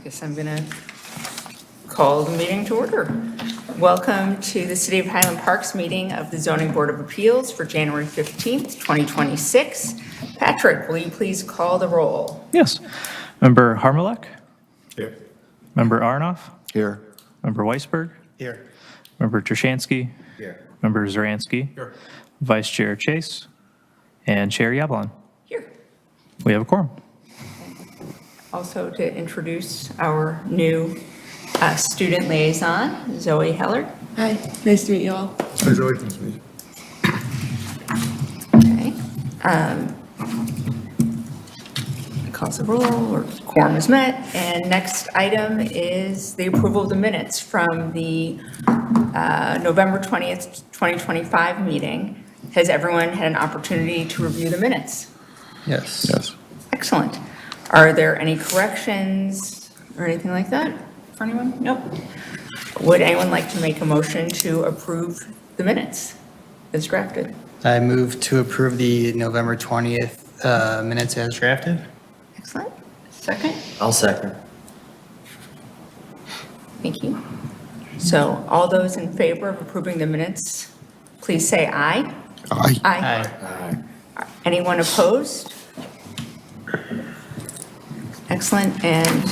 guess I'm going to call the meeting to order. Welcome to the City of Highland Park's meeting of the Zoning Board of Appeals for January 15th, 2026. Patrick, will you please call the roll? Yes. Member Harmelech? Here. Member Arnoff? Here. Member Weisberg? Here. Member Trushansky? Here. Member Zaransky? Here. Vice Chair Chase? And Chair Yablon. Here. We have a quorum. Also to introduce our new student liaison, Zoe Heller. Hi, nice to meet you all. Hi, Zoe. Nice to meet you. Okay. Calls the roll, or quorum is met. And next item is the approval of the minutes from the November 20th, 2025 meeting. Has everyone had an opportunity to review the minutes? Yes. Yes. Excellent. Are there any corrections or anything like that for anyone? Nope. Would anyone like to make a motion to approve the minutes as drafted? I move to approve the November 20th minutes as drafted. Excellent. Second? I'll second. Thank you. So all those in favor of approving the minutes, please say aye. Aye. Aye. Anyone opposed? Excellent. And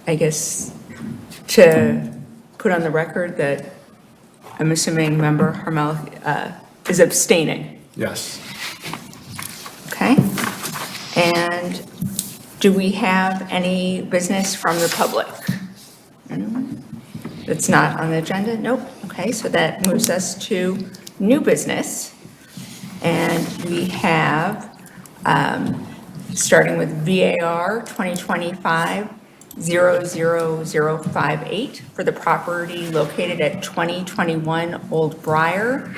I guess to put on the record that I'm assuming member Harmel is abstaining. Yes. Okay. And do we have any business from the public? Anyone? That's not on the agenda? Nope. Okay, so that moves us to new business. And we have, starting with VAR 2025-00058 for the property located at 2021 Old Briar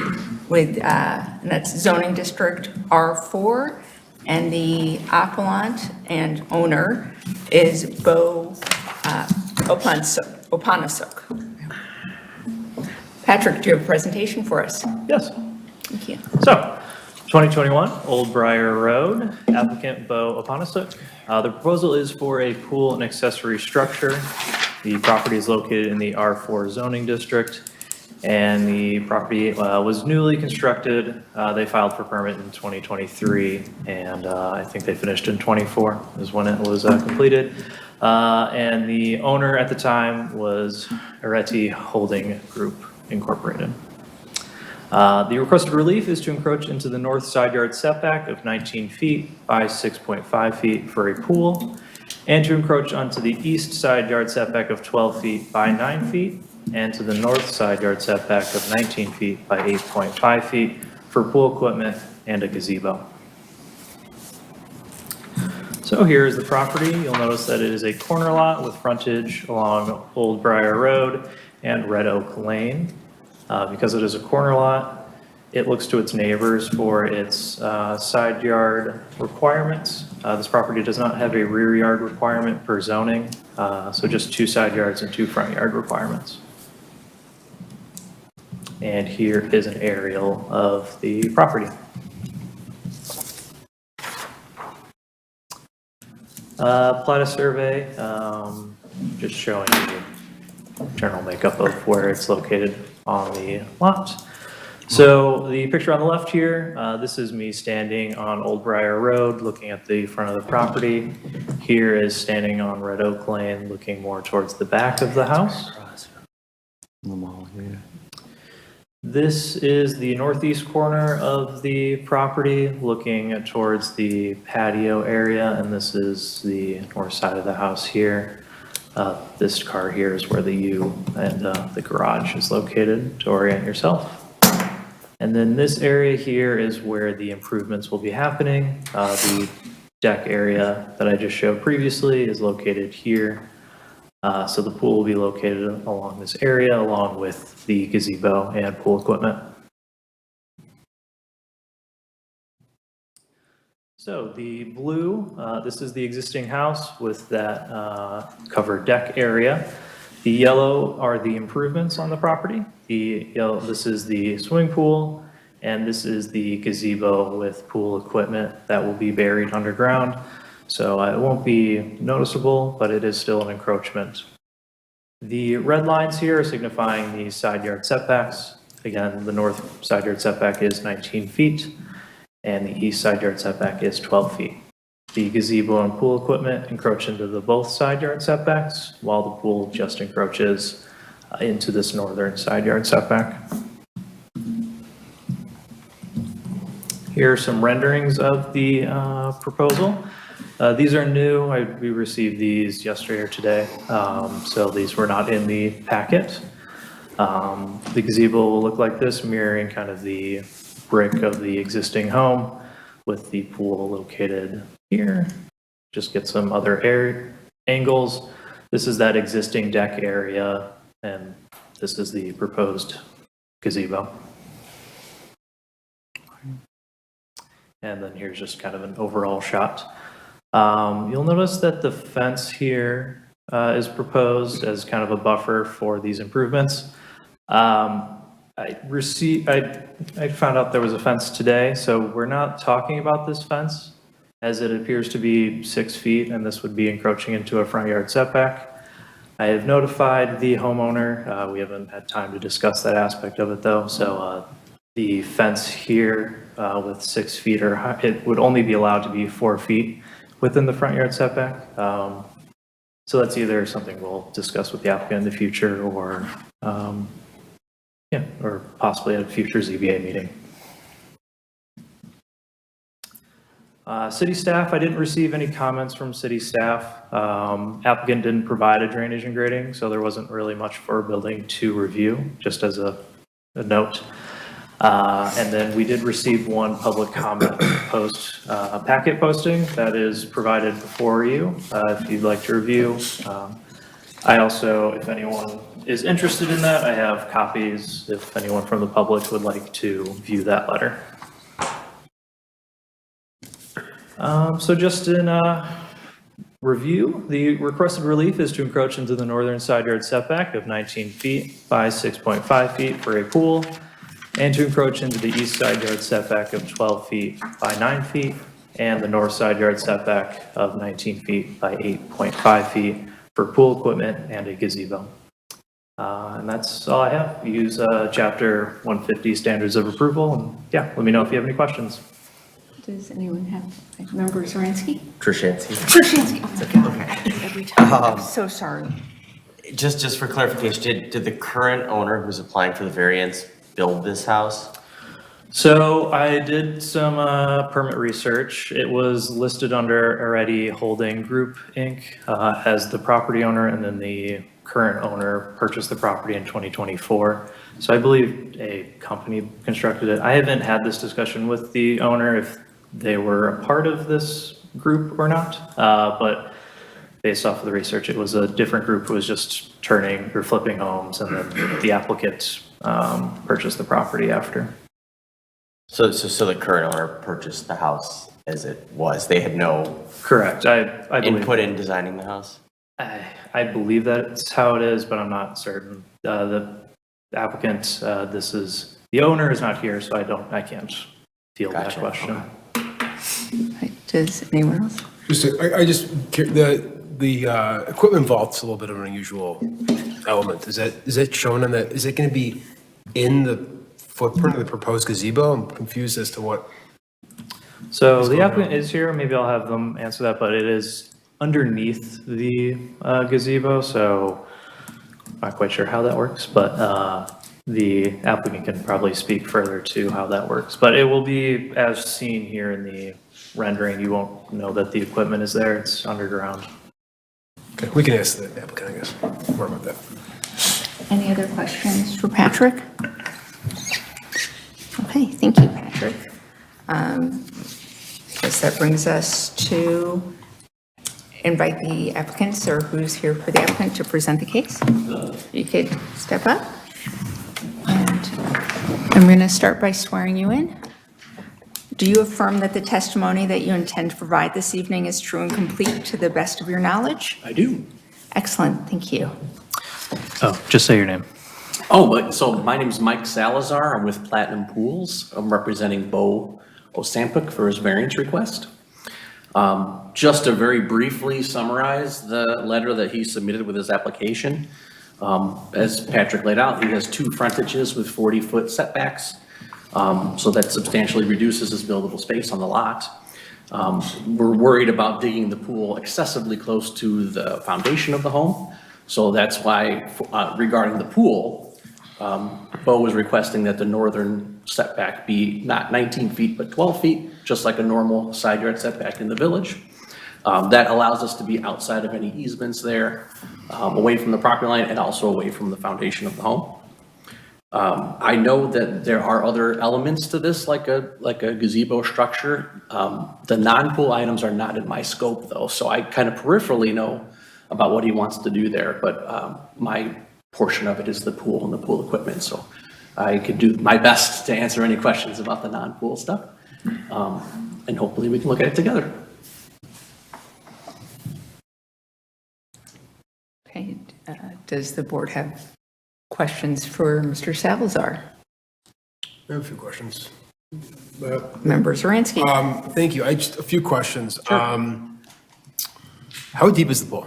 with, and that's zoning district R4. And the appellant and owner is Bo Opanasuk. Patrick, do you have a presentation for us? Yes. Thank you. So, 2021 Old Briar Road, applicant Bo Opanasuk. The proposal is for a pool and accessory structure. The property is located in the R4 zoning district, and the property was newly constructed. They filed for permit in 2023, and I think they finished in 24 is when it was completed. And the owner at the time was Areti Holding Group Incorporated. The requested relief is to encroach into the north side yard setback of 19 feet by 6.5 feet for a pool, and to encroach onto the east side yard setback of 12 feet by 9 feet, and to the north side yard setback of 19 feet by 8.5 feet for pool equipment and a gazebo. So here is the property. You'll notice that it is a corner lot with frontage along Old Briar Road and Red Oak Lane. Because it is a corner lot, it looks to its neighbors for its side yard requirements. This property does not have a rear yard requirement per zoning, so just 2 side yards and 2 front yard requirements. And here is an aerial of the property. Plata survey, just showing you general makeup of where it's located on the lot. So the picture on the left here, this is me standing on Old Briar Road looking at the front of the property. Here is standing on Red Oak Lane looking more towards the back of the house. This is the northeast corner of the property looking towards the patio area, and this is the north side of the house here. This car here is where the U and the garage is located to orient yourself. And then this area here is where the improvements will be happening. The deck area that I just showed previously is located here. So the pool will be located along this area along with the gazebo and pool equipment. So the blue, this is the existing house with that covered deck area. The yellow are the improvements on the property. The yellow, this is the swimming pool, and this is the gazebo with pool equipment that will be buried underground. So it won't be noticeable, but it is still an encroachment. The red lines here are signifying the side yard setbacks. Again, the north side yard setback is 19 feet, and the east side yard setback is 12 feet. The gazebo and pool equipment encroach into the both side yard setbacks, while the pool just encroaches into this northern side yard setback. Here are some renderings of the proposal. These are new. We received these yesterday or today, so these were not in the packet. The gazebo will look like this, mirroring kind of the brick of the existing home, with the pool located here. Just get some other air angles. This is that existing deck area, and this is the proposed gazebo. And then here's just kind of an overall shot. You'll notice that the fence here is proposed as kind of a buffer for these improvements. I found out there was a fence today, so we're not talking about this fence, as it appears to be 6 feet, and this would be encroaching into a front yard setback. I have notified the homeowner. We haven't had time to discuss that aspect of it though, so the fence here with 6 feet or high, it would only be allowed to be 4 feet within the front yard setback. So that's either something we'll discuss with the applicant in the future, or or possibly at a future ZBA meeting. City staff, I didn't receive any comments from city staff. Applicant didn't provide a drainage and grading, so there wasn't really much for building to review, just as a note. And then we did receive one public comment post, a packet posting that is provided before you, if you'd like to review. I also, if anyone is interested in that, I have copies if anyone from the public would like to view that letter. So just in review, the requested relief is to encroach into the northern side yard setback of 19 feet by 6.5 feet for a pool, and to encroach into the east side yard setback of 12 feet by 9 feet, and the north side yard setback of 19 feet by 8.5 feet for pool equipment and a gazebo. And that's all I have. Use chapter 150 standards of approval, and yeah, let me know if you have any questions. Does anyone have, Member Zorinsky? Trushansky. Trushansky, oh my God, every time, I'm so sorry. Just for clarification, did the current owner who's applying for the variance build this house? So I did some permit research. It was listed under Already Holding Group, Inc. As the property owner, and then the current owner purchased the property in 2024. So I believe a company constructed it. I haven't had this discussion with the owner if they were a part of this group or not, but based off of the research, it was a different group who was just turning or flipping homes, and then the applicant purchased the property after. So the current owner purchased the house as it was. They had no Correct. I believe input in designing the house? I believe that's how it is, but I'm not certain. The applicant, the owner is not here, so I can't field that Gotcha. question. Right, does anyone else? The equipment vault's a little bit of an unusual element. Is that shown in the, is it going to be in the footprint of the proposed gazebo? I'm confused as to what. So the applicant is here. Maybe I'll have them answer that, but it is underneath the gazebo, so I'm not quite sure how that works, but the applicant can probably speak further to how that works. But it will be as seen here in the rendering. You won't know that the equipment is there. It's underground. Okay, we can ask the applicant, I guess, more about that. Any other questions for Patrick? Okay, thank you, Patrick. I guess that brings us to invite the applicants, or who's here for the applicant, to present the case. You could step up. And I'm going to start by swearing you in. Do you affirm that the testimony that you intend to provide this evening is true and complete to the best of your knowledge? I do. Excellent, thank you. Oh, just say your name. So my name is Mike Salazar. I'm with Platinum Pools. I'm representing Bo Osampik for his variance request. Just to very briefly summarize the letter that he submitted with his application, as Patrick laid out, he has 2 frontages with 40-foot setbacks. So that substantially reduces his buildable space on the lot. We're worried about digging the pool excessively close to the foundation of the home. So that's why, regarding the pool, Bo was requesting that the northern setback be not 19 feet, but 12 feet, just like a normal side yard setback in the village. That allows us to be outside of any easements there, away from the property line and also away from the foundation of the home. I know that there are other elements to this, like a gazebo structure. The non-pool items are not in my scope though, so I kind of peripherally know about what he wants to do there, but my portion of it is the pool and the pool equipment, so I could do my best to answer any questions about the non-pool stuff, and hopefully we can look at it together. Okay, does the board have questions for Mr. Salazar? I have a few questions. Member Zaransky? Thank you. Just a few questions. How deep is the pool?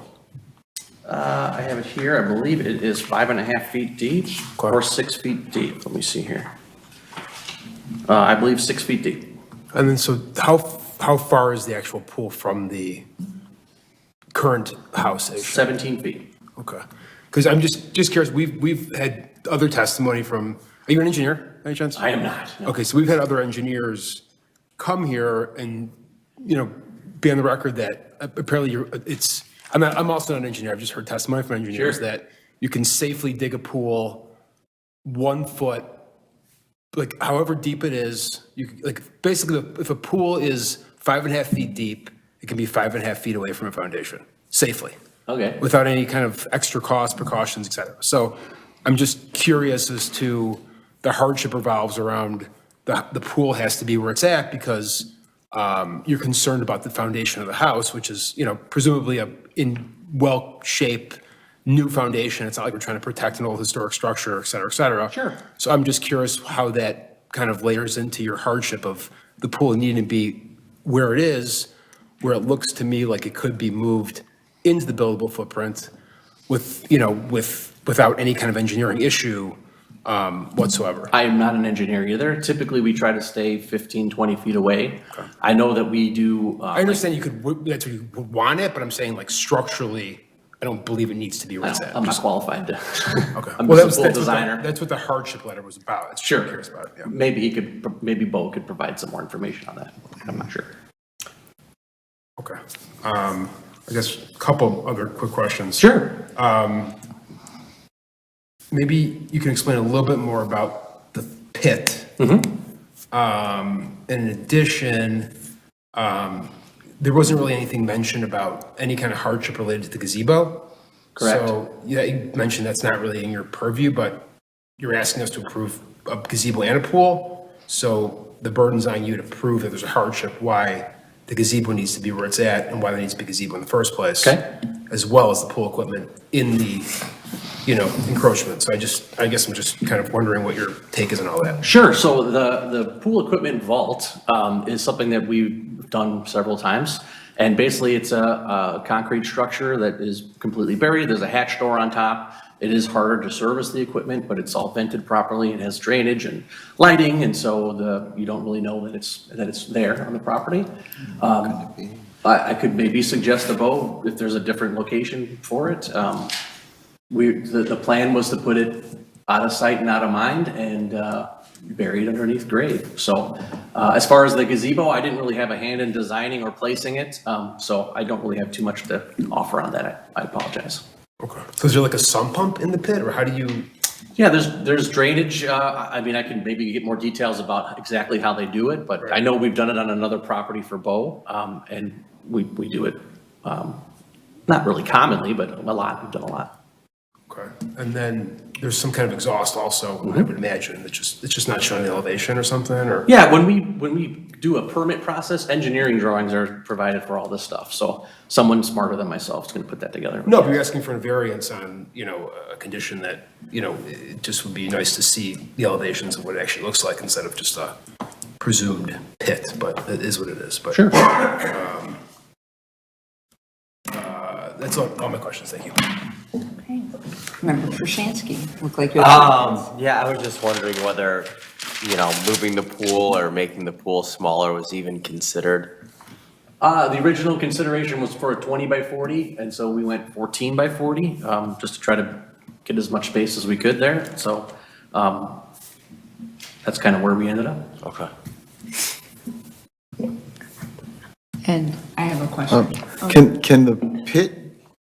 I have it here, I believe it is 5.5 feet deep or 6 feet deep. Let me see here. I believe 6 feet deep. And then, so how far is the actual pool from the current house? 17 feet. Okay. Because I'm just curious, we've had other testimony from, are you an engineer, by any chance? I am not. No. Okay, so we've had other engineers come here and, be on the record that apparently I'm also not an engineer, I've just heard testimony from engineers Sure. that you can safely dig a pool 1 foot, like however deep it is, basically if a pool is 5.5 feet deep, it can be 5.5 feet away from a foundation, safely. Okay. Without any kind of extra cost, precautions, et cetera. So I'm just curious as to the hardship revolves around the pool has to be where it's at because you're concerned about the foundation of the house, which is, presumably in well-shaped new foundation. It's not like we're trying to protect an old historic structure, et cetera, et cetera. Sure. So I'm just curious how that kind of layers into your hardship of the pool needing to be where it is, where it looks to me like it could be moved into the buildable footprint without any kind of engineering issue whatsoever. I am not an engineer either. Typically, we try to stay 15, 20 feet away. Okay. I know that we do. I understand that's what you would want it, but I'm saying like structurally, I don't believe it needs to be where it's at. I'm not qualified to. Okay. I'm Well, just a pool that's designer. That's what the hardship letter was about. That's what Sure. I'm curious about. Yeah. Maybe Bo could provide some more information on that. I'm not sure. Okay. I guess a couple other quick questions. Sure. Maybe you can explain a little bit more about the pit. In addition, there wasn't really anything mentioned about any kind of hardship related to the gazebo. Correct. So, yeah, you mentioned that's not really in your purview, but you're asking us to approve a gazebo and a pool. So the burden's on you to prove that there's a hardship, why the gazebo needs to be where it's at and why there needs to be a gazebo in the first place. Okay. As well as the pool equipment in the, encroachment. So I guess I'm just kind of wondering what your take is on all that. Sure. So the pool equipment vault is something that we've done several times. And basically it's a concrete structure that is completely buried. There's a hatch door on top. It is harder to service the equipment, but it's all vented properly. It has drainage and lighting. And so you don't really know that it's there on the property. I could maybe suggest to Bo if there's a different location for it. The plan was to put it out of sight and out of mind and buried underneath grade. So as far as the gazebo, I didn't really have a hand in designing or placing it. So I don't really have too much to offer on that. I apologize. Okay. So is there like a sump pump in the pit or how do you? Yeah, there's drainage. I mean, I can maybe get more details about exactly how they do it, but I know we've done it on another property for Bo, and we do it, not really commonly, but a lot. We've done a lot. Okay. And then there's some kind of exhaust also, I would imagine. It's just not showing the elevation or something, or? Yeah, when we do a permit process, engineering drawings are provided for all this stuff. So someone smarter than myself is going to put that together. No, but you're asking for a variance on, a condition that, it just would be nice to see the elevations of what it actually looks like instead of just a presumed pit, but it is what it is. But, Sure. That's all my questions, thank you. Okay. Member Krasinski, look like you have. Yeah, I was just wondering whether, moving the pool or making the pool smaller was even considered. The original consideration was for a 20 by 40, and so we went 14 by 40, just to try to get as much space as we could there. So that's kind of where we ended up. Okay. And I have a question. Can the pit,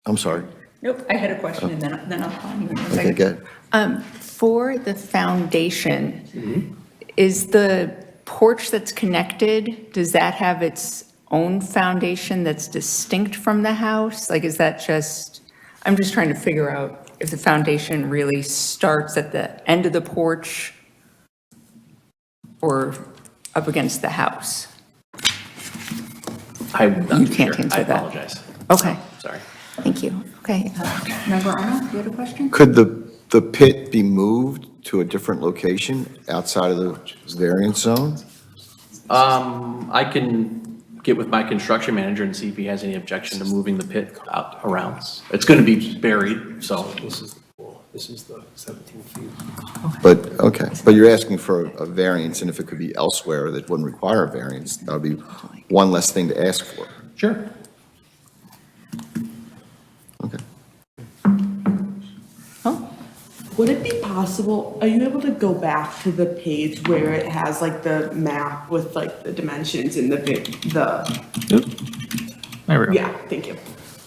I'm sorry, Nope, I had a question and then I'll call you in a okay, second. go ahead. For the foundation, is the porch that's connected, does that have its own foundation that's distinct from the house? Like, is that just, I'm just trying to figure out if the foundation really starts at the end of the porch or up against the house? I'm not You too can't sure. answer I that. apologize. Okay, Sorry. thank you. Okay, Member Arnold, you had a question? Could the pit be moved to a different location outside of the variance zone? I can get with my construction manager and see if he has any objection to moving the pit out around. It's going to be buried, so. This is the pool, this is the 17 feet. But you're asking for a variance, and if it could be elsewhere that wouldn't require a variance, that would be one less thing to ask for. Sure. Okay. Oh, Would it be possible, are you able to go back to the page where it has like the map with like the dimensions and There we go. yeah, thank you.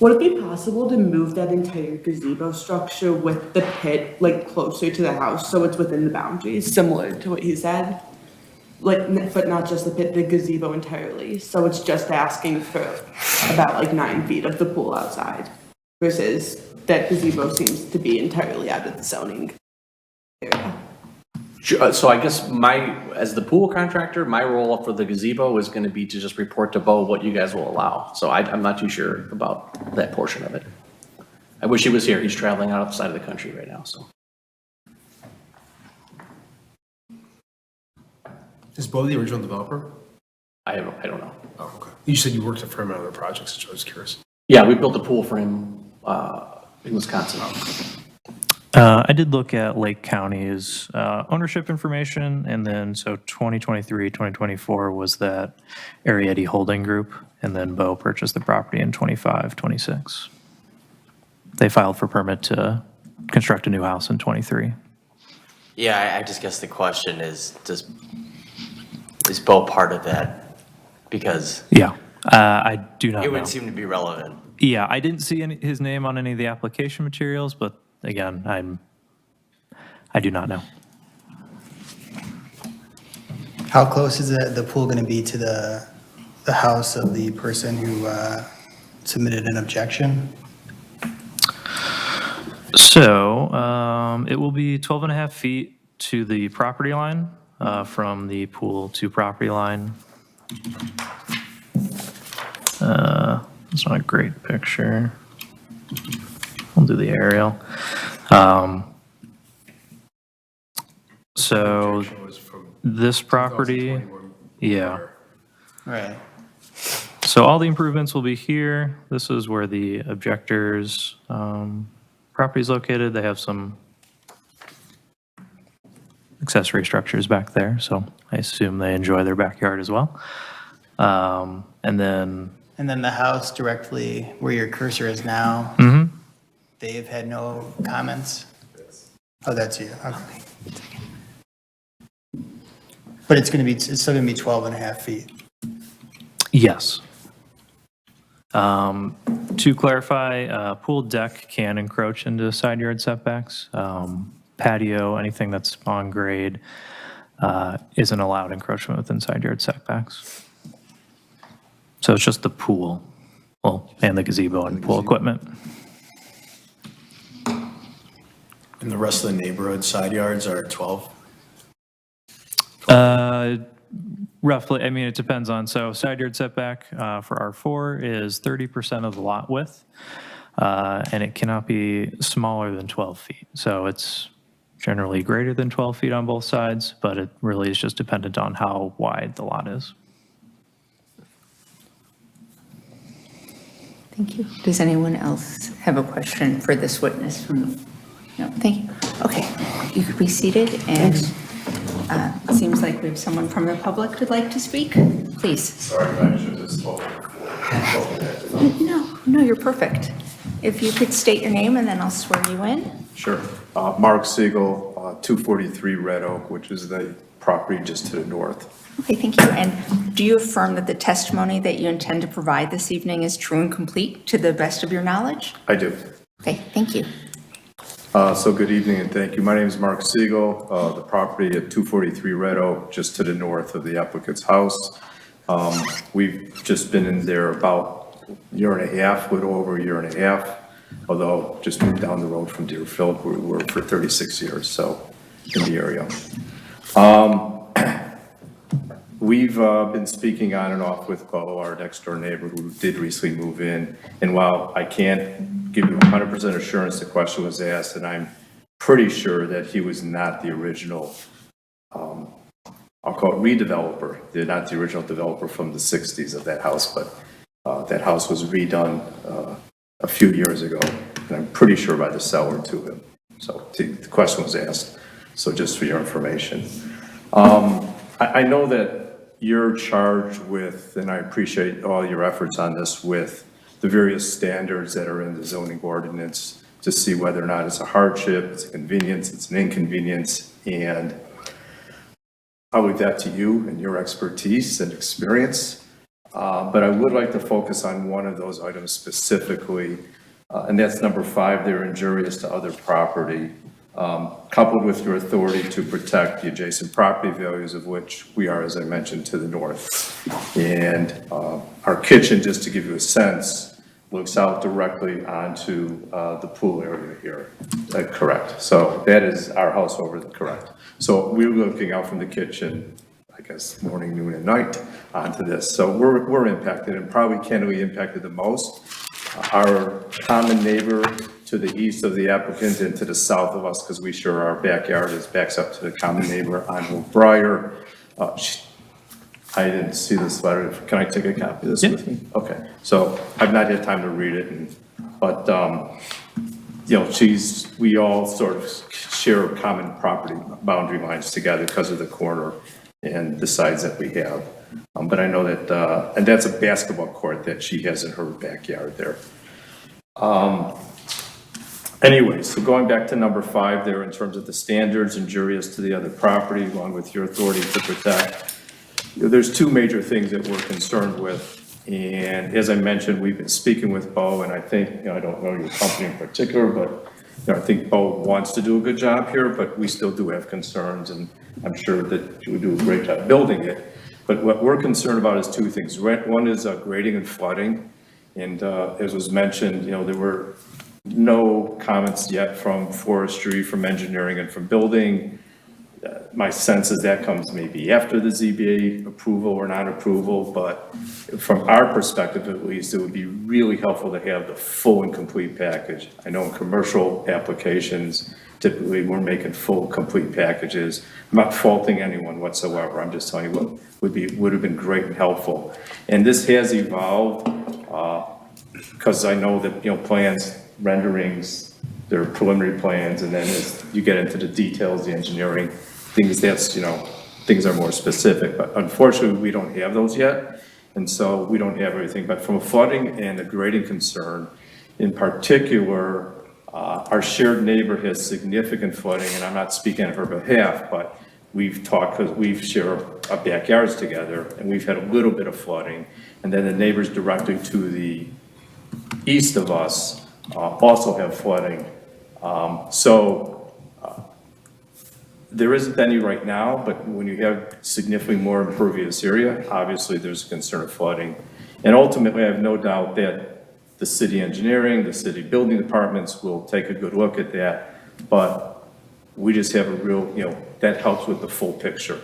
Would it be possible to move that entire gazebo structure with the pit like closer to the house so it's within the boundaries, similar to what he said? Like, but not just the pit, the gazebo entirely, so it's just asking for about like 9 feet of the pool outside versus that gazebo seems to be entirely out of the zoning area. Sure. So I guess as the pool contractor, my role for the gazebo is going to be to just report to Bo what you guys will allow. So I'm not too sure about that portion of it. I wish he was here. He's traveling outside of the country right now, so. Is Bo the original developer? I don't know. Oh, okay. You said you worked for him on other projects, so I was curious. Yeah, we built a pool for him in Wisconsin. I did look at Lake County's ownership information, and then so 2023, 2024 was that Arietti Holding Group, and then Bo purchased the property in 25, 26. They filed for permit to construct a new house in 23. Yeah, I just guess the question is Bo part of that? Because Yeah, I do not it know. would seem to be relevant. Yeah, I didn't see his name on any of the application materials, but again, I do not know. How close is the pool going to be to the house of the person who submitted an objection? So it will be 12 and a half feet to the property line, from the pool to property line. It's not a great picture. We'll do the aerial. So Objection was from this property, 2021. yeah. Right. So all the improvements will be here. This is where the objectors' property is located. They have some accessory structures back there, so I assume they enjoy their backyard as well. And then, The house directly where your cursor is now, they've had no comments? Oh, that's you, okay. But it's still going to be 12 and a half feet. yes. To clarify, pool deck can encroach into side yard setbacks. Patio, anything that's on grade, isn't allowed encroachment within side yard setbacks. So it's just the pool, well, and the gazebo and pool equipment. And the rest of the neighborhood side yards are 12? Roughly, I mean, it depends on, so side yard setback for R4 is 30% of the lot width, and it cannot be smaller than 12 feet. So it's generally greater than 12 feet on both sides, but it really is just dependent on how wide the lot is. Thank you. Does anyone else have a question for this witness from, no, thank you. Okay, you could be seated, and it seems like we have someone from the public who'd like to speak. Please. Sorry, I should have spoken. No, you're perfect. If you could state your name, and then I'll swear you in. Sure. Mark Siegel, 243 Red Oak, which is the property just to the north. Okay, thank you. And do you affirm that the testimony that you intend to provide this evening is true and complete to the best of your knowledge? I do. Okay, thank you. So good evening and thank you. My name is Mark Siegel, the property at 243 Red Oak, just to the north of the applicant's house. We've just been in there about a year and a half, a little over a year and a half, although just moved down the road from Deerfield, where we were for 36 years, so in the area. We've been speaking on and off with Bo, our next door neighbor, who did recently move in. And while I can't give you 100% assurance the question was asked, and I'm pretty sure that he was not the original, I'll call it redeveloper. They're not the original developer from the 60s of that house, but that house was redone a few years ago, and I'm pretty sure by the seller to him. So the question was asked, so just for your information. I know that you're charged with, and I appreciate all your efforts on this, with the various standards that are in the zoning ordinance to see whether or not it's a hardship, it's a convenience, it's an inconvenience, and I'll leave that to you and your expertise and experience. But I would like to focus on one of those items specifically, and that's number 5 there, injurious to other property. Coupled with your authority to protect the adjacent property values, of which we are, as I mentioned, to the north. And our kitchen, just to give you a sense, looks out directly onto the pool area here. Correct. So that is our house over there, correct. So we're looking out from the kitchen, I guess, morning, noon, and night onto this. So we're impacted, and probably candidly impacted the most. Our common neighbor to the east of the applicant and to the south of us, because we share our backyard, backs up to the common neighbor on Old Briar. I didn't see this letter. Can I take a copy of this with me? Okay. So I've not had time to read it, but you know, we all sort of share common property boundary lines together because of the corner and the sides that we have. But I know that, and that's a basketball court that she has in her backyard there. Anyway, so going back to number 5 there in terms of the standards injurious to the other property, along with your authority to protect, there's 2 major things that we're concerned with. And as I mentioned, we've been speaking with Bo, and I think, I don't know your company in particular, but I think Bo wants to do a good job here, but we still do have concerns, and I'm sure that you do a great job building it. But what we're concerned about is 2 things. One is grading and flooding. And as was mentioned, there were no comments yet from forestry, from engineering, and from building. My sense is that comes maybe after the ZBA approval or non-approval, but from our perspective at least, it would be really helpful to have the full and complete package. I know in commercial applications, typically we're making full, complete packages. I'm not faulting anyone whatsoever. I'm just telling you what would have been great and helpful. And this has evolved because I know that, plans, renderings, they're preliminary plans, and then as you get into the details, the engineering, things things are more specific, but unfortunately we don't have those yet. And so we don't have everything, but from a flooding and a grading concern, in particular, our shared neighbor has significant flooding, and I'm not speaking on her behalf, but we've talked because we've shared our backyards together, and we've had a little bit of flooding. And then the neighbors directly to the east of us also have flooding. There isn't any right now, but when you have significantly more impervious area, obviously there's a concern of flooding. And ultimately, I have no doubt that the city engineering, the city building departments will take a good look at that. But we just have a real, that helps with the full picture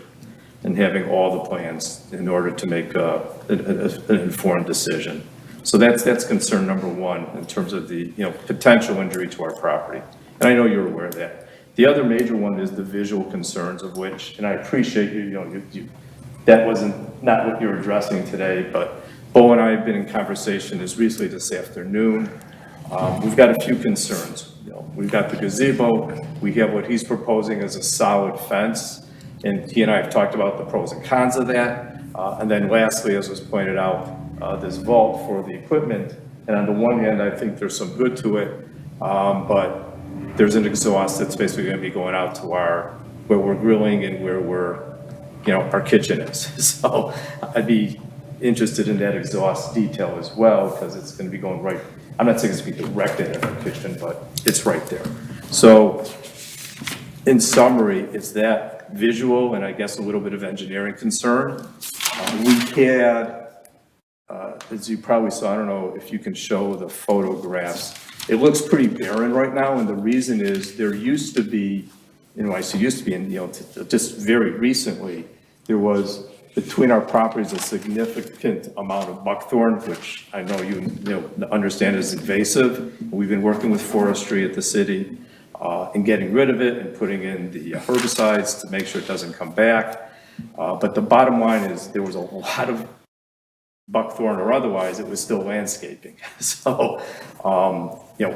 and having all the plans in order to make an informed decision. So that's concern number 1 in terms of the, potential injury to our property. And I know you're aware of that. The other major one is the visual concerns, of which, and I appreciate that wasn't not what you're addressing today, but Bo and I have been in conversation as recently this afternoon. We've got a few concerns. You know, we've got the gazebo, we have what he's proposing as a solid fence, and he and I have talked about the pros and cons of that. And then lastly, as was pointed out, this vault for the equipment. And on the one hand, I think there's some good to it, but there's an exhaust that's basically going to be going out to where we're grilling and where our kitchen is. So I'd be interested in that exhaust detail as well, because it's going to be going right, I'm not saying it's going to be directed at our kitchen, but it's right there. So in summary, it's that visual and I guess a little bit of engineering concern. We had, as you probably saw, I don't know if you can show the photographs, it looks pretty barren right now, and the reason is there used to be, I say used to be, and just very recently, there was between our properties a significant amount of buckthorn, which I know you understand is invasive. We've been working with forestry at the city in getting rid of it and putting in the herbicides to make sure it doesn't come back. But the bottom line is there was a lot of buckthorn or otherwise, it was still landscaping. So,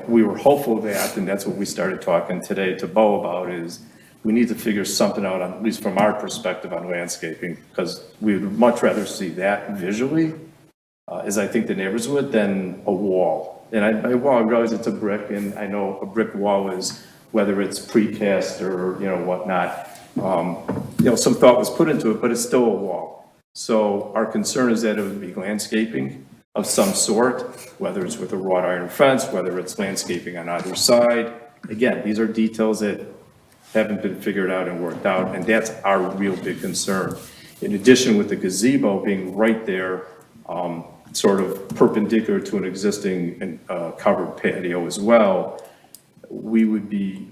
we were hopeful of that, and that's what we started talking today to Bo about, is we need to figure something out, at least from our perspective, on landscaping, because we would much rather see that visually, as I think the neighbors would, than a wall. And I realize it's a brick, and I know a brick wall is, whether it's precast or, whatnot, some thought was put into it, but it's still a wall. So our concern is that it would be landscaping of some sort, whether it's with a wrought iron fence, whether it's landscaping on either side. Again, these are details that haven't been figured out and worked out, and that's our real big concern. In addition, with the gazebo being right there, sort of perpendicular to an existing covered patio as well, we would be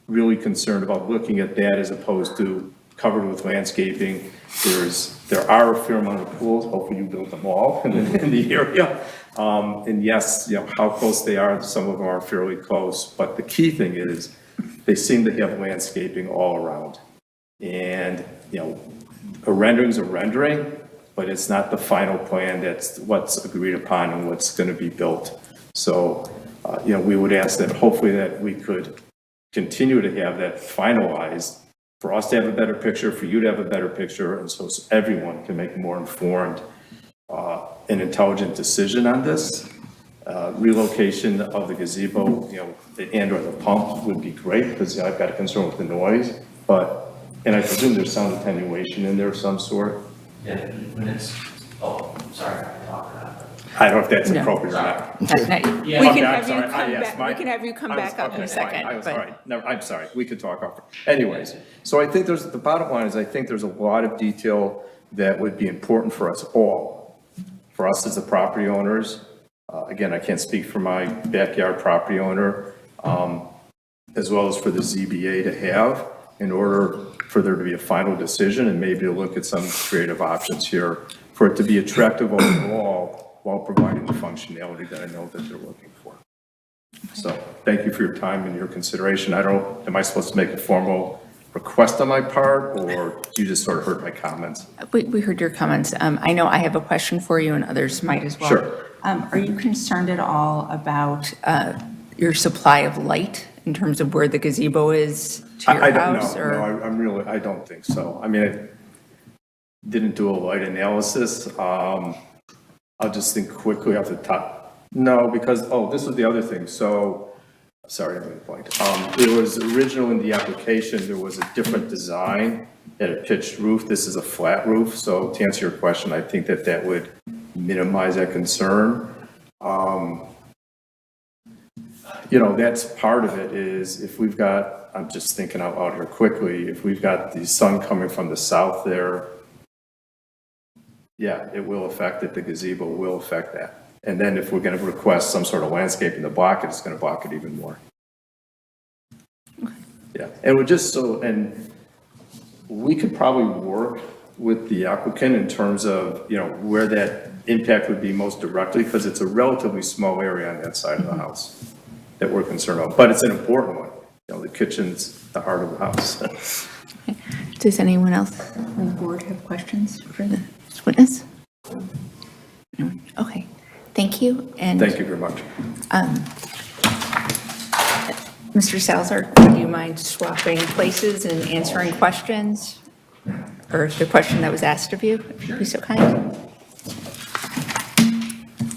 really concerned about looking at that as opposed to covered with landscaping. There are a fair amount of pools, hopefully you built them all in the area. And yes, how close they are, some of them are fairly close, but the key thing is they seem to have landscaping all around. And, a rendering's a rendering, but it's not the final plan. That's what's agreed upon and what's going to be built. So, we would ask that hopefully that we could continue to have that finalized for us to have a better picture, for you to have a better picture, and so everyone can make a more informed and intelligent decision on this. Relocation of the gazebo, and or the pump would be great, because I've got a concern with the noise, and I presume there's sound attenuation in there of some sort. Yeah, when it's, sorry, I don't know if that's No. appropriate or not. We can have you come back up in a second. I was but- right. No, I'm sorry. We could talk after. Anyways, so I think the bottom line is I think there's a lot of detail that would be important for us all, for us as the property owners. Again, I can't speak for my backyard property owner, as well as for the ZBA to have in order for there to be a final decision and maybe to look at some creative options here for it to be attractive overall while providing the functionality that I know that they're looking for. So thank you for your time and your consideration. Am I supposed to make a formal request on my part, or you just sort of heard my comments? We heard your comments. I know I have a question for you, and others might as well. Sure. Are you concerned at all about your supply of light in terms of where the gazebo is to your I don't house? know. I don't think so. I mean, I didn't do a light analysis. I'll just think quickly off the top. No, because, this was the other thing. So, sorry, I'm going to blank. It was original in the application, there was a different design at a pitched roof. This is a flat roof. So to answer your question, I think that would minimize that concern. That's part of it is if we've got, I'm just thinking out loud here quickly, if we've got the sun coming from the south there, yeah, it will affect it. The gazebo will affect that. And then if we're going to request some sort of landscaping to block it, it's going to block it even more. Yeah, and and we could probably work with the applicant in terms of, where that impact would be most directly, because it's a relatively small area on that side of the house that we're concerned about, but it's an important one. The kitchen's the heart of the house. Okay. Does anyone else on the board have questions for the witness? Anyone? Okay, thank you. And Thank you very much. Mr. Salzer, would you mind swapping places and answering questions? Or the question that was asked of you, if you'd be so kind?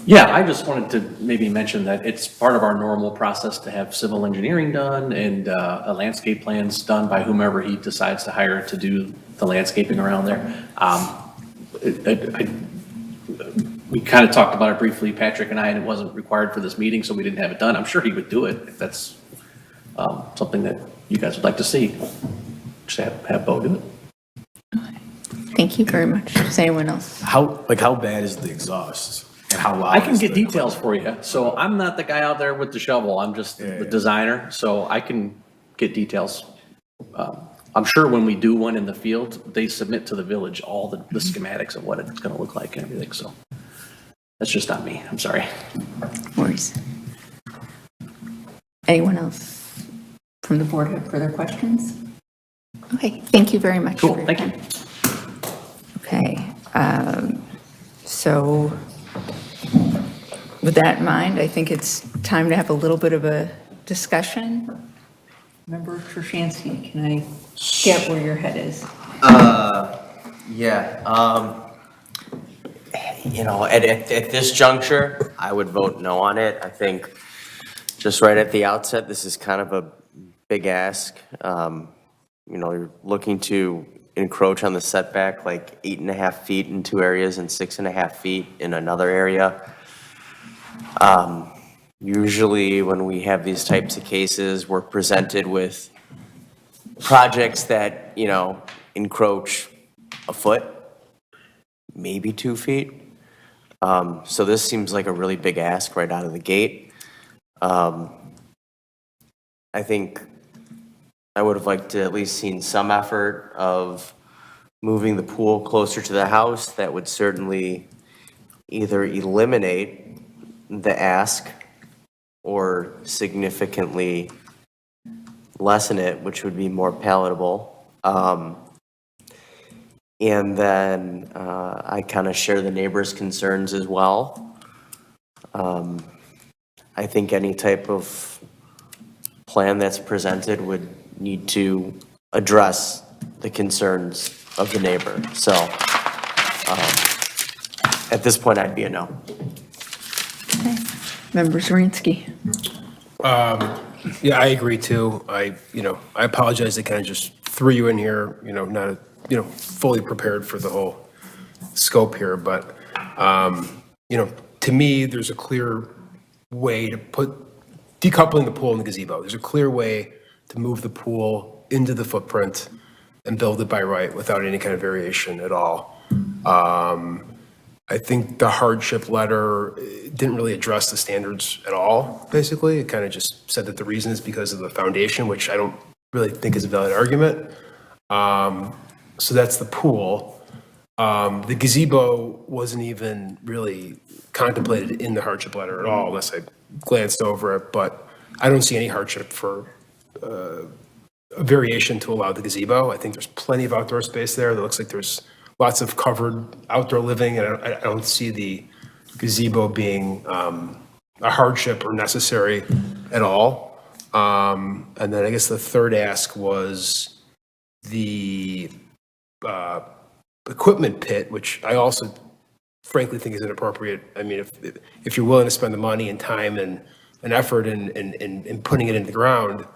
Yeah, I just wanted to maybe mention that it's part of our normal process to have civil engineering done and a landscape plans done by whomever he decides to hire to do the landscaping around there. We kind of talked about it briefly, Patrick and I, and it wasn't required for this meeting, so we didn't have it done. I'm sure he would do it if that's something that you guys would like to see. Just have Bo do it. Thank you very much. Does anyone else? How bad is the exhaust? And how loud I can is get the- details for you. So I'm not the guy out there with the shovel. I'm just the designer, so I can get details. I'm sure when we do one in the field, they submit to the village all the schematics of what it's gonna look like and everything, so. That's just not me, I'm sorry. Worries. Anyone else from the board have further questions? Okay, thank you very much. Cool, for your thank you. time. Okay, so with that in mind, I think it's time to have a little bit of a discussion. Member Trushansky, can I get where your head is? At this juncture, I would vote no on it. I think just right at the outset, this is kind of a big ask. You're looking to encroach on the setback like 8.5 feet in two areas and 6.5 feet in another area. Usually when we have these types of cases, we're presented with projects that, encroach a foot, maybe 2 feet. So this seems like a really big ask right out of the gate. I think I would have liked to at least seen some effort of moving the pool closer to the house. That would certainly either eliminate the ask or significantly lessen it, which would be more palatable. And then I kind of share the neighbors' concerns as well. I think any type of plan that's presented would need to address the concerns of the neighbor. So at this point, I'd be a no. Okay. Member Zirinsky. Yeah, I agree too. I apologize. I kind of just threw you in here, not, fully prepared for the whole scope here. But, to me, there's a clear way to put decoupling the pool and the gazebo. There's a clear way to move the pool into the footprint and build it by right without any kind of variation at all. I think the hardship letter didn't really address the standards at all, basically. It kind of just said that the reason is because of the foundation, which I don't really think is a valid argument. So that's the pool. The gazebo wasn't even really contemplated in the hardship letter at all, unless I glanced over it. But I don't see any hardship for a variation to allow the gazebo. I think there's plenty of outdoor space there. It looks like there's lots of covered outdoor living, and I don't see the gazebo being a hardship or necessary at all. And then I guess the third ask was the equipment pit, which I also frankly think is inappropriate. I mean, if you're willing to spend the money and time and effort in putting it in the ground,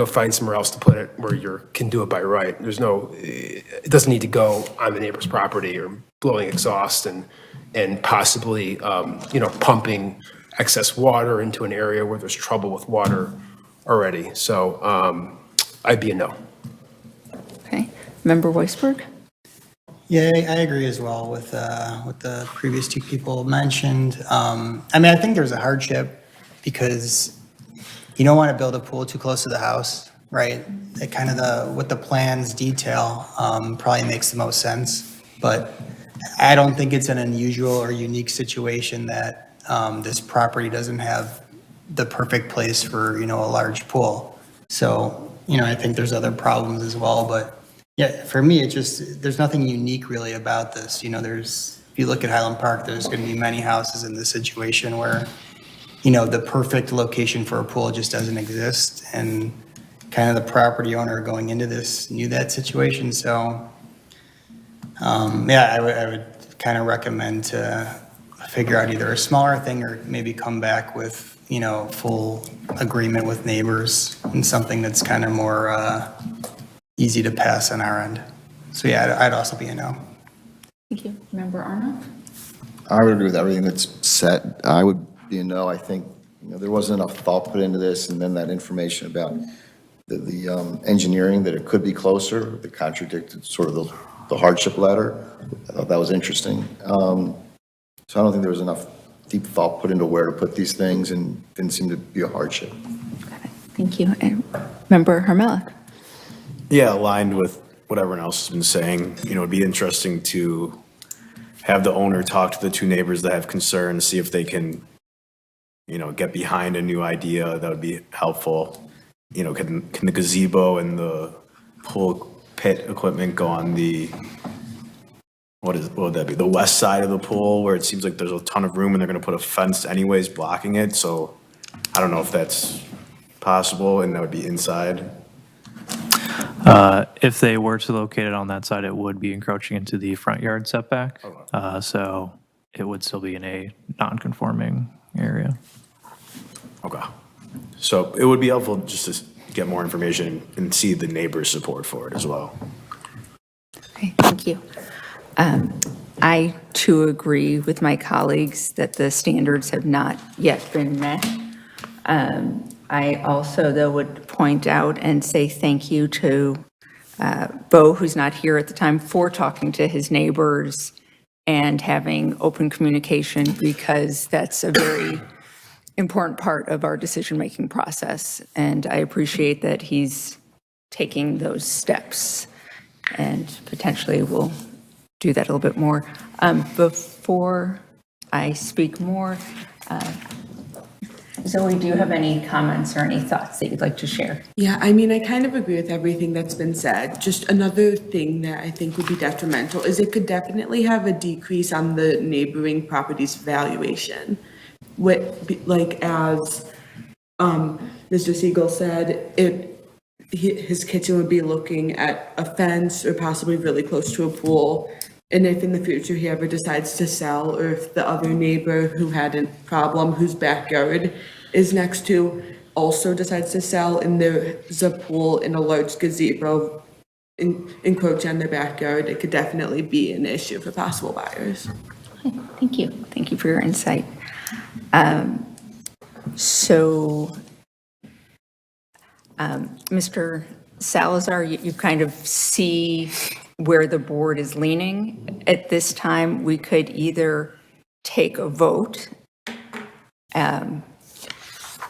find somewhere else to put it where you can do it by right. It doesn't need to go on the neighbor's property or blowing exhaust and possibly, pumping excess water into an area where there's trouble with water already. So I'd be a no. Okay. Member Weisberg? Yeah, I agree as well with what the previous two people mentioned. I think there's a hardship because you don't want to build a pool too close to the house, right? It kind of what the plans detail probably makes the most sense. But I don't think it's an unusual or unique situation that this property doesn't have the perfect place for, a large pool. So, I think there's other problems as well. But yeah, for me, there's nothing unique really about this. if you look at Highland Park, there's going to be many houses in this situation where, you know, the perfect location for a pool just doesn't exist. And kind of the property owner going into this knew that situation. So, yeah, I would kind of recommend to figure out either a smaller thing or maybe come back with, you know, full agreement with neighbors and something that's kind of more easy to pass on our end. So yeah, I'd also be a no. Thank you. Member Arnold? I would agree with everything that's said. I would be a no. I think, you know, there wasn't enough thought put into this, and then that information about the engineering, that it could be closer, that contradicted sort of the hardship letter. I thought that was interesting. So I don't think there was enough deep thought put into where to put these things, and didn't seem to be a hardship. Thank you. And Member Hermelick? Yeah, aligned with what everyone else has been saying. You know, it'd be interesting to have the owner talk to the two neighbors that have concerns, see if they can, you know, get behind a new idea. That would be helpful. You know, can the gazebo and the pool pit equipment go on the, what would that be? The west side of the pool, where it seems like there's a ton of room and they're going to put a fence anyways blocking it. So I don't know if that's possible, and that would be inside. If they were to locate it on that side, it would be encroaching into the front yard setback. So it would still be in a non-conforming area. Okay. So it would be helpful just to get more information and see the neighbors' support for it as well. Okay, thank you. I too agree with my colleagues that the standards have not yet been met. I also, though, would point out and say thank you to Bo, who's not here at the time, for talking to his neighbors and having open communication, because that's a very important part of our decision-making process. And I appreciate that he's taking those steps, and potentially will do that a little bit more. Before I speak more, Zoe, do you have any comments or any thoughts that you'd like to share? Yeah, I mean, I kind of agree with everything that's been said. Just another thing that I think would be detrimental is it could definitely have a decrease on the neighboring property's valuation. Like as Mr. Siegel said, his kitchen would be looking at a fence or possibly really close to a pool. And if in the future he ever decides to sell, or if the other neighbor who had a problem, whose backyard is next to, also decides to sell, and there's a pool and a large gazebo encroach on their backyard, it could definitely be an issue for possible buyers. Thank you. Thank you for your insight. Mr. Salazar, you kind of see where the board is leaning. At this time, we could either take a vote,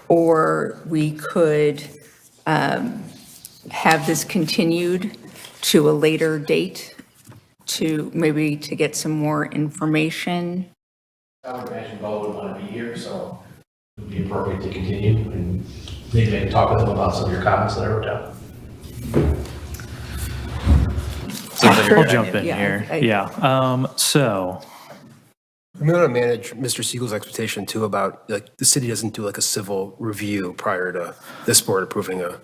or we could have this continued to a later date to maybe to get some more information. I would imagine Bo would want to be here, so it would be appropriate to continue, and maybe I can talk with him about some of your comments that I wrote down. I'll jump in Yeah, here. I- Yeah. So I'm going to manage Mr. Siegel's expectation too about, like, the city doesn't do like a civil review prior to this board approving a.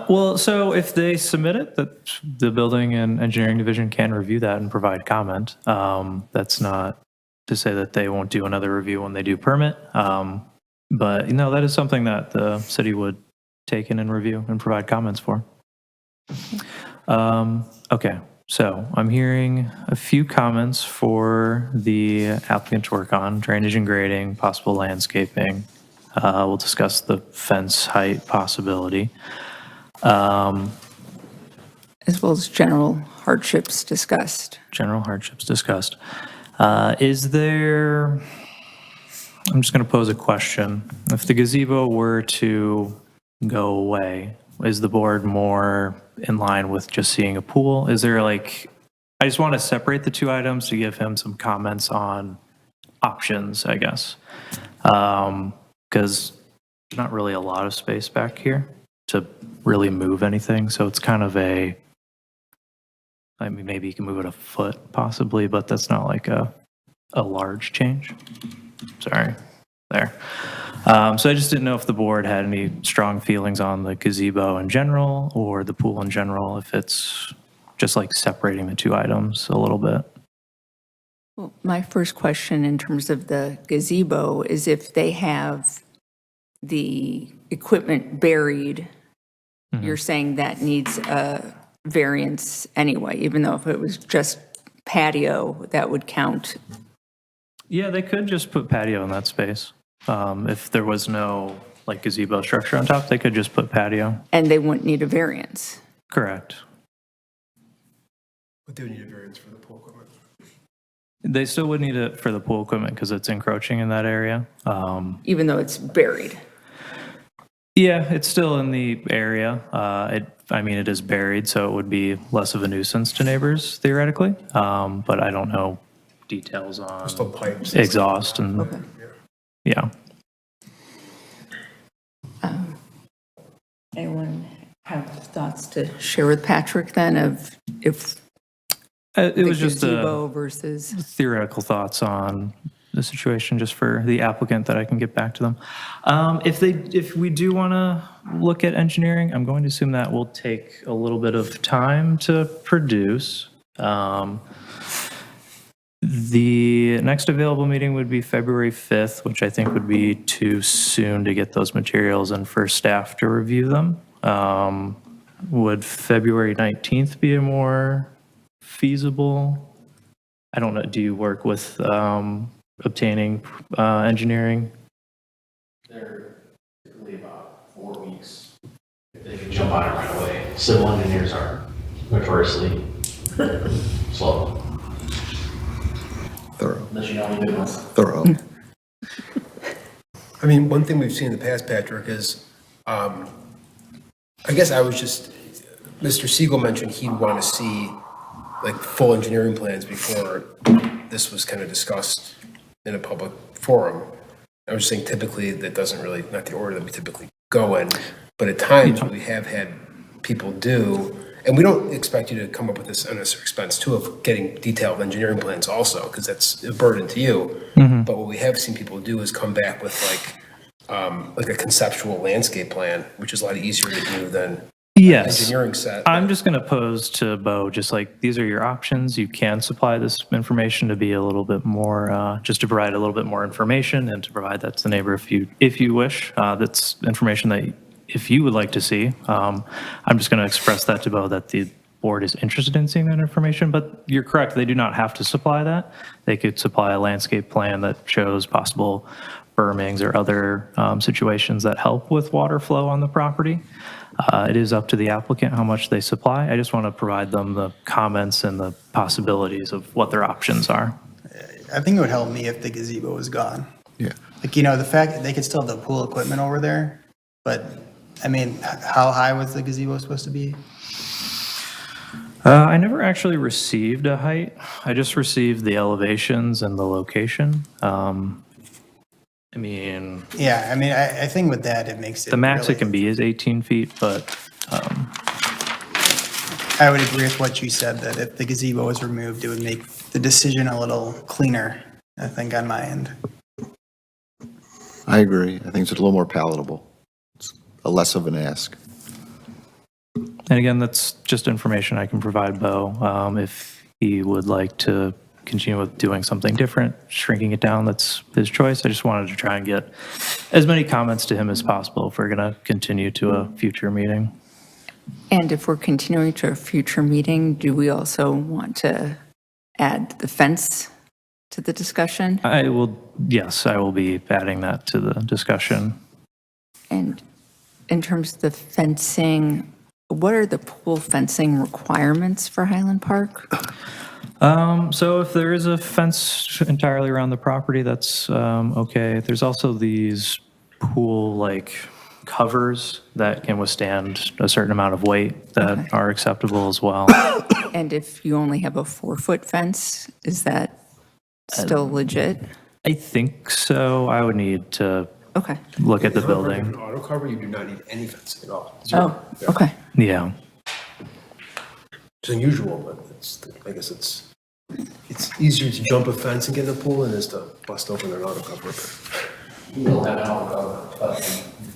well, so if they submit it, that the building and engineering division can review that and provide comment. That's not to say that they won't do another review when they do permit. But, you know, that is something that the city would take in and review and provide comments for. Okay, so I'm hearing a few comments for the applicant to work on: drainage and grading, possible landscaping. We'll discuss the fence height possibility. As well as general hardships discussed. General hardships discussed. Is there, I'm just going to pose a question. If the gazebo were to go away, is the board more in line with just seeing a pool? Is there like, I just want to separate the two items to give him some comments on options, I guess. Because there's not really a lot of space back here to really move anything. So it's kind of a, I mean, maybe you can move it a foot possibly, but that's not like a a large change. Sorry, there. So I just didn't know if the board had any strong feelings on the gazebo in general or the pool in general, if it's just like separating the two items a little bit. Well, my first question in terms of the gazebo is if they have the equipment buried, you're saying that needs a variance anyway, even though if it was just patio, that would count. Yeah, they could just put patio in that space. If there was no like gazebo structure on top, they could just put patio. And they wouldn't need a variance. Correct. But they would need a variance for the pool equipment. They still would need it for the pool equipment because it's encroaching in that area. Even though it's buried. Yeah, it's still in the area. It is buried, so it would be less of a nuisance to neighbors theoretically. But I don't know details on Still pipes. exhaust and, Okay. yeah. Anyone have thoughts to share with Patrick then of if It the was just gazebo versus? theoretical thoughts on the situation, just for the applicant that I can get back to them. If we do want to look at engineering, I'm going to assume that will take a little bit of time to produce. The next available meeting would be February 5th, which I think would be too soon to get those materials and for staff to review them. Would February 19th be a more feasible? I don't know, do you work with obtaining engineering? They're typically about 4 weeks. If they can jump on it right away. Civil engineers are notoriously slow, Thorough, unless you know any good ones. thorough. I mean, one thing we've seen in the past, Patrick, is, I guess Mr. Siegel mentioned he'd want to see like full engineering plans before this was kind of discussed in a public forum. I was just saying typically that doesn't really, not the order that we typically go in, but at times we have had people do, and we don't expect you to come up with this unnecessary expense too of getting detailed engineering plans also, because that's a burden to you. But what we have seen people do is come back with like a conceptual landscape plan, which is a lot easier to do than Yes. engineering set. I'm just going to pose to Bo, just like, these are your options. You can supply this information to be a little bit more, just to provide a little bit more information and to provide that to the neighbor if you wish. That's information that if you would like to see. I'm just going to express that to Bo, that the board is interested in seeing that information, but you're correct. They do not have to supply that. They could supply a landscape plan that shows possible bermings or other situations that help with water flow on the property. It is up to the applicant how much they supply. I just want to provide them the comments and the possibilities of what their options are. I think it would help me if the gazebo was gone. Yeah. Like, the fact that they could still have the pool equipment over there, but, I mean, how high was the gazebo supposed to be? I never actually received a height. I just received the elevations and the location. Yeah, I mean, I think with that, it makes it. The max really- it can be is 18 feet, but I would agree with what you said, that if the gazebo was removed, it would make the decision a little cleaner, I think, on my end. I agree. I think it's a little more palatable. It's a less of an ask. and again, that's just information I can provide Bo. If he would like to continue with doing something different, shrinking it down, that's his choice. I just wanted to try and get as many comments to him as possible if we're going to continue to a future meeting. And if we're continuing to a future meeting, do we also want to add the fence to the discussion? Yes, I will be adding that to the discussion. And in terms of the fencing, what are the pool fencing requirements for Highland Park? So if there is a fence entirely around the property, that's okay. There's also these pool-like covers that can withstand a certain amount of weight that are acceptable as well. And if you only have a 4-foot fence, is that still legit? I think so. I would need to Okay. look at the An building. auto cover, you do not need any fencing at all. Oh, okay. Yeah. It's unusual, but I guess it's It's easier to jump a fence and get in a pool than it is to bust open an auto cover. He'll have an auto cover,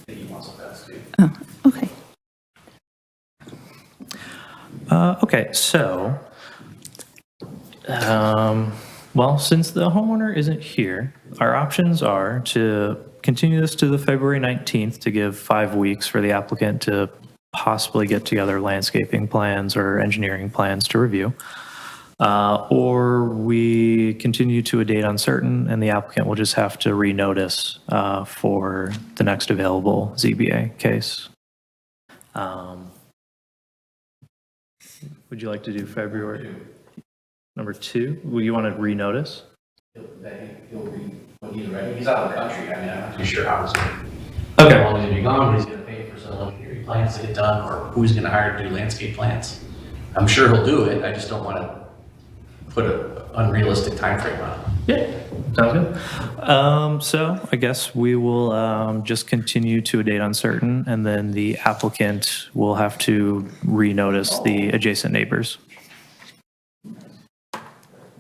but he wants a fence too. Oh, okay. Okay, so, well, since the homeowner isn't here, our options are to continue this to the February 19th to give 5 weeks for the applicant to possibly get together landscaping plans or engineering plans to review. Or we continue to a date uncertain and the applicant will just have to renotice for the next available ZBA case. Would you like to do February? Number 2, would you want to renotice? When he's ready, he's out of the country, I mean, I'm not too sure how he's gonna, Okay. how long he's gonna be gone, but he's gonna pay for some engineering plans to get done, or who he's gonna hire to do landscape plans. I'm sure he'll do it, I just don't wanna put an unrealistic timeframe on it. Yeah, sounds good. So I guess we will just continue to a date uncertain, and then the applicant will have to renotice the adjacent neighbors.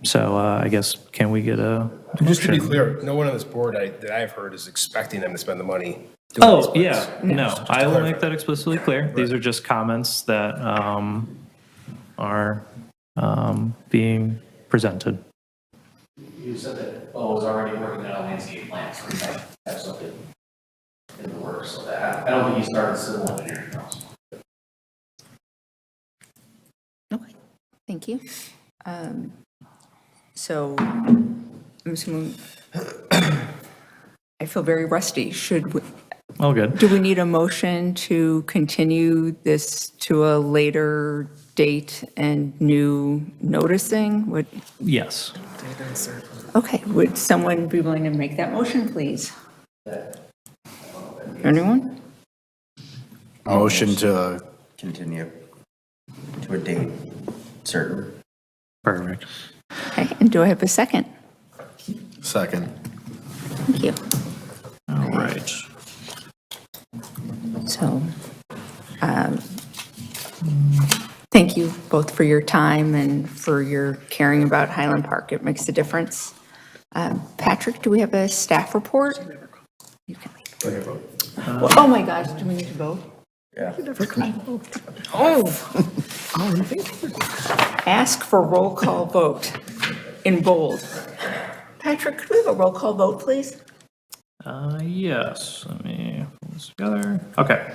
So I guess, can we get a Just to be motion? clear, no one on this board that I've heard is expecting them to spend the money. doing these Oh, plans. yeah, no, Just to I will clarify. make that explicitly clear. These are just comments that are being presented. You said that Bo was already working on a landscape plan, so we might have something in the works, so that, I don't think he started civil engineering process. Okay, thank you. So I'm assuming, I feel very rusty. All good. Do we need a motion to continue this to a later date and new noticing? Yes. Okay, would someone be willing to make that motion, please? Anyone? Motion to, Continue to a date certain. Perfect. Okay, and do I have a second? second. Thank you. All right. So, thank you both for your time and for your caring about Highland Park. It makes a difference. Patrick, do we have a staff report? You can leave. Oh my gosh, do we need to vote? Yeah. Oh. Ask for roll call vote in bold. Patrick, could we have a roll call vote, please? Yes, let me pull this together. Okay.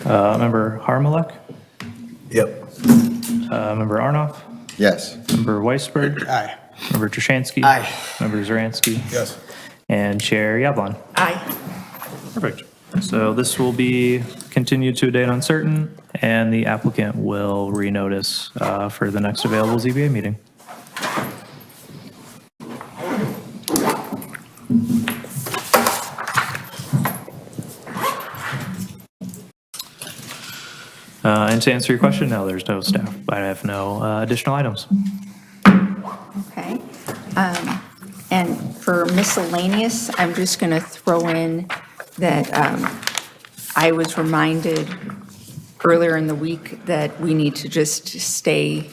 Member Harmelech, Yep. Member Arnoff, Yes. Member Weisberg, Aye. Member Trashansky. Aye. Member Zaransky. Yes. And Chair Yablon. Aye. Perfect. So this will be continued to a date uncertain, and the applicant will renotice for the next available ZBA meeting. And to answer your question, no, there's no staff. I have no additional items. Okay. And for miscellaneous, I'm just going to throw in that I was reminded earlier in the week that we need to just stay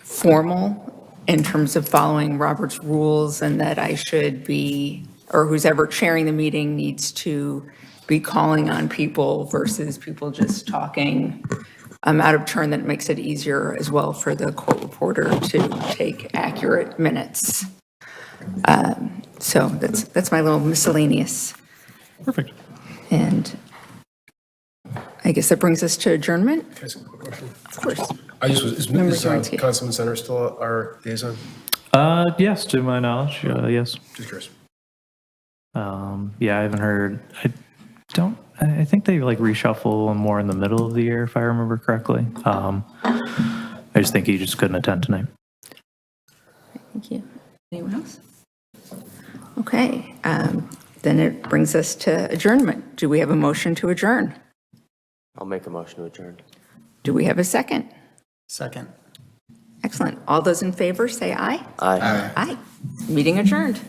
formal in terms of following Robert's rules, and that I should be, or who's ever chairing the meeting needs to be calling on people versus people just talking out of turn. That makes it easier as well for the court reporter to take accurate minutes. So that's my little miscellaneous. Perfect. And I guess that brings us to adjournment. Can I ask a quick question? Of course. Is Member Zaransky. Councilman Center still our liaison? Yes, to my knowledge, yes. Just curious. Yeah, I haven't heard, I think they like reshuffle more in the middle of the year, if I remember correctly. I just think he just couldn't attend tonight. Thank you. Anyone else? Okay, then it brings us to adjournment. Do we have a motion to adjourn? I'll make a motion to adjourn. Do we have a second? Second. Excellent. All those in favor, say aye. Aye. Aye. Meeting adjourned.